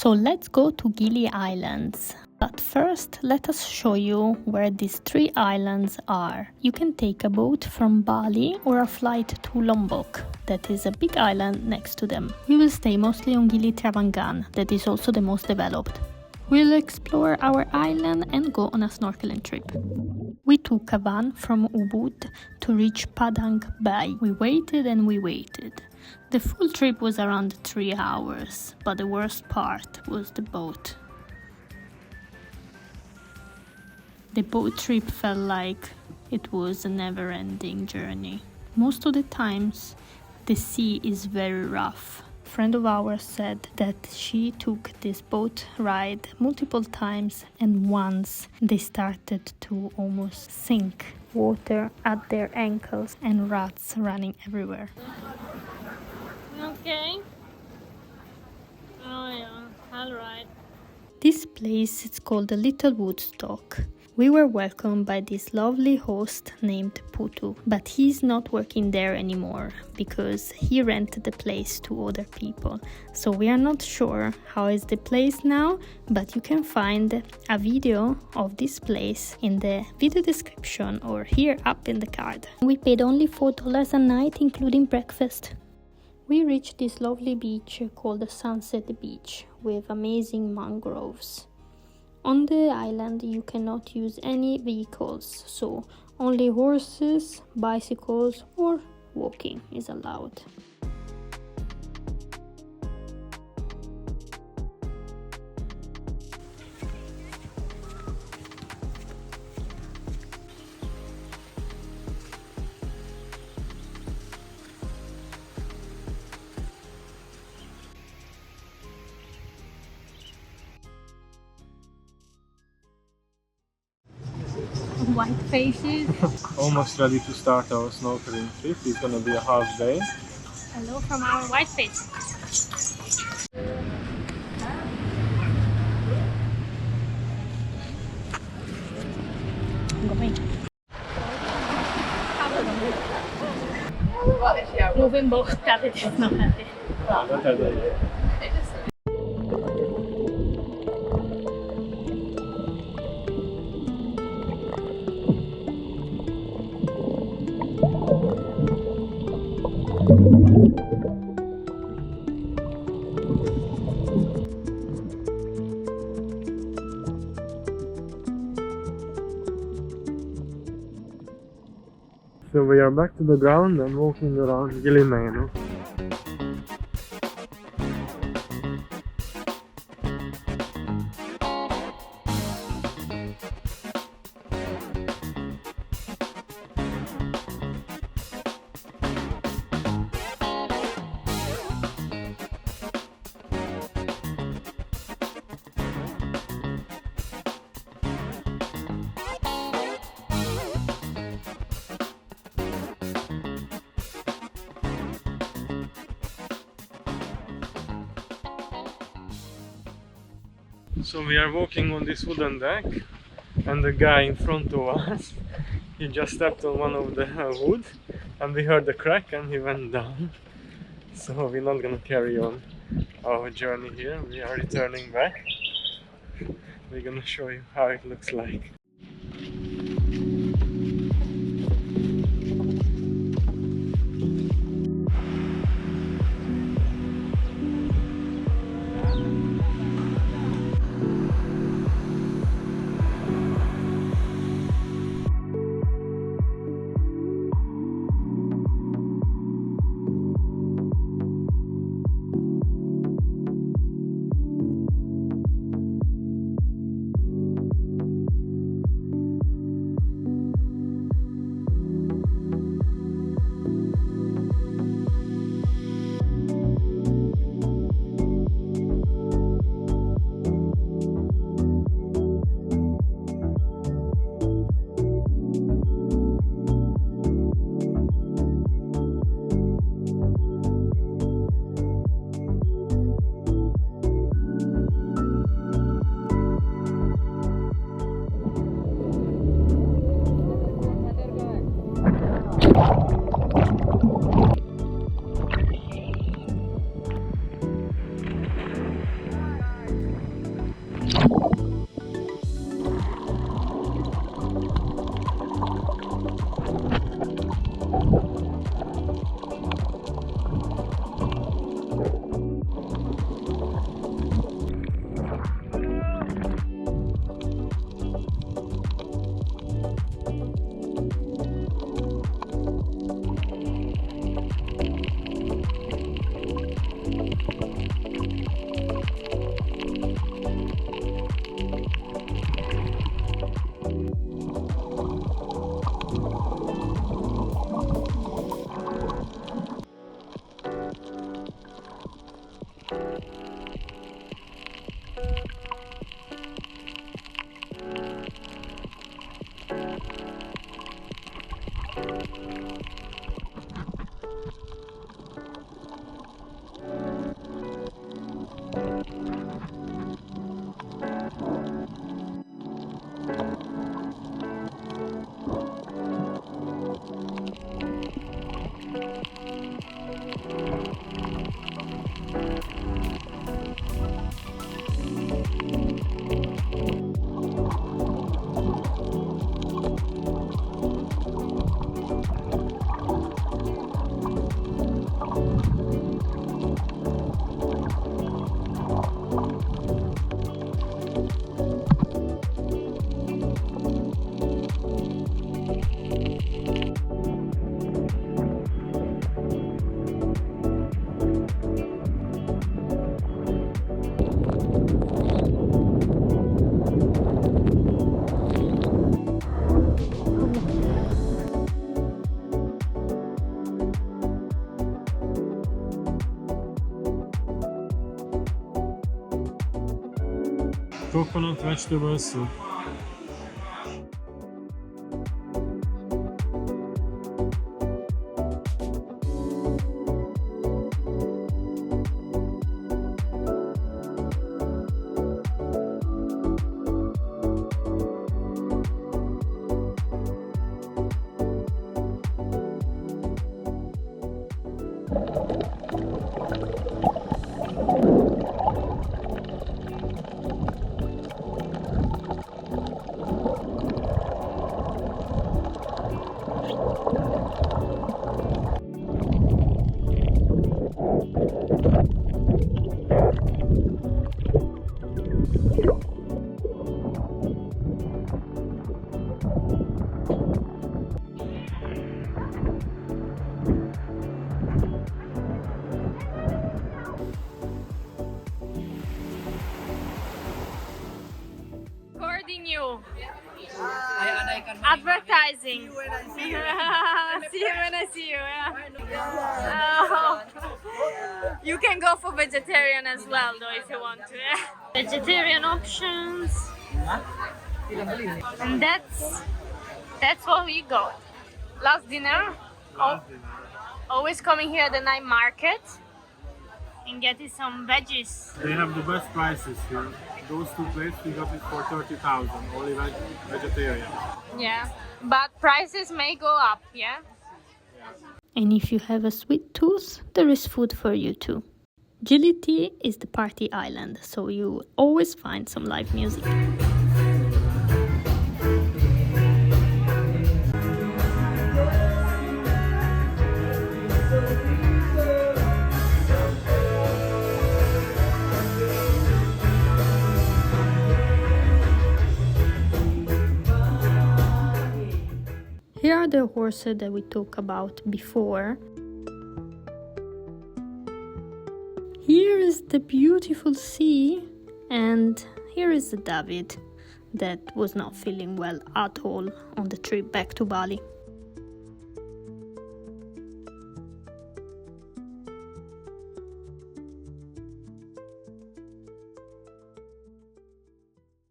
So let's go to Gili Islands. But first, let us show you where these 3 islands are. You can take a boat from Bali or a flight to Lombok, that is a big island next to them. We will stay mostly on Gili Travangan, that is also the most developed. We'll explore our island and go on a snorkeling trip. We took a van from Ubud to reach Padang Bay. We waited and we waited. The full trip was around 3 hours, but the worst part was the boat. The boat trip felt like it was a never-ending journey. Most of the times, the sea is very rough. A friend of ours said that she took this boat ride multiple times, and once they started to almost sink. Water at their ankles and rats running everywhere. Okay. Oh yeah, all right. This place is called the Little Woodstock. We were welcomed by this lovely host named Putu, but he's not working there anymore because he rented the place to other people. So we are not sure how is the place now, but you can find a video of this place in the video description or here up in the card. We paid only $4 a night including breakfast. We reached this lovely beach called the Sunset Beach with amazing mangroves. On the island you cannot use any vehicles, so only horses, bicycles or walking is allowed. White faces. Almost ready to start our snorkeling trip. It's gonna be a half day. Hello from our white face. Moving both cavities, not happy. So we are back to the ground and walking around Gili Meno. So we are walking on this wooden deck, and the guy in front of us, he just stepped on one of the wood and we heard the crack and he went down. So we're not gonna carry on our journey here, we are returning back. We're gonna show you how it looks like. Coconut vegetable soup. Recording you. Advertising. See you when I see you. Yeah. Oh. You can go for vegetarian as well, though, if you want to. Yeah. Vegetarian options. And that's what we got. Last dinner. Always coming here at the night market and getting some veggies. They have the best prices here. Those two plates we got it for 30,000, only vegetarian. Yeah, but prices may go up, yeah? And if you have a sweet tooth, there is food for you too. Gilead is the party island, so you always find some live music. Here are the horses that we talked about before. Here is the beautiful sea, and here is the David that was not feeling well at all on the trip back to Bali.